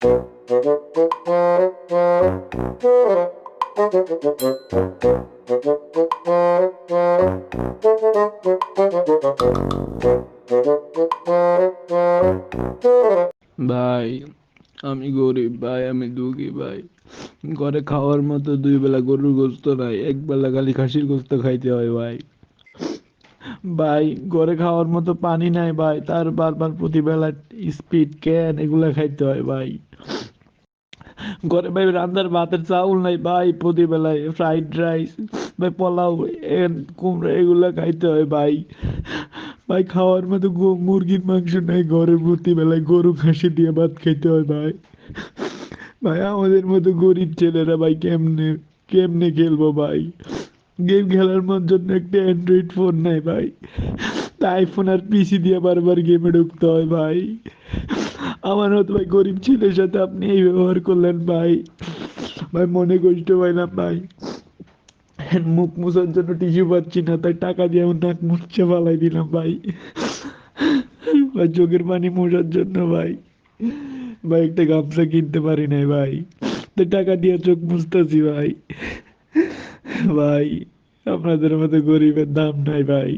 ভাই আমি গরিব ভাই, আমি দুঃখী ভাই। ঘরে খাওয়ার মতো দুই বেলা গরুর গোস্ত নাই, এক বেলা খালি খাসির গোস্ত খাইতে হয় ভাই। ভাই ঘরে খাওয়ার মতো পানি নাই ভাই, তার বারবার প্রতিবেলা স্পিড ক্যান এগুলা খাইতে হয় ভাই। ঘরে ভাই রান্নার ভাতের চাউল নাই ভাই, প্রতিবেলায় ফ্রাইড রাইস ভাই, পোলাও, কুমড়া এগুলা খাইতে হয় ভাই। ভাই খাওয়ার মতো মুরগির মাংস নাই ঘরে, প্রতিবেলায় গরু খাসি দিয়ে ভাত খাইতে হয় ভাই। ভাই আমাদের মতো গরিব ছেলেরা ভাই কেমনে কেমনে খেলবো ভাই? গেম খেলার মন জন্য একটা অ্যান্ড্রয়েড ফোন নাই ভাই, তাই আইফোন আর পিসি দিয়ে বারবার গেমে ঢুকতে হয় ভাই। আমার মতো ভাই গরিব ছেলের সাথে আপনি এই ব্যবহার করলেন ভাই। ভাই মনে কষ্ট পাইলাম ভাই। মুখ মুছার জন্য টিস্যু পাচ্ছি না, তাই টাকা দিয়ে আমার নাক মুছে ফালাই দিলাম ভাই। ভাই চোখের পানি মোছার জন্য ভাই, ভাই একটা গামছা কিনতে পারি নাই ভাই, তো টাকা দিয়ে চোখ মুছতেছি ভাই। ভাই আপনাদের মতো গরিবের দাম নাই ভাই।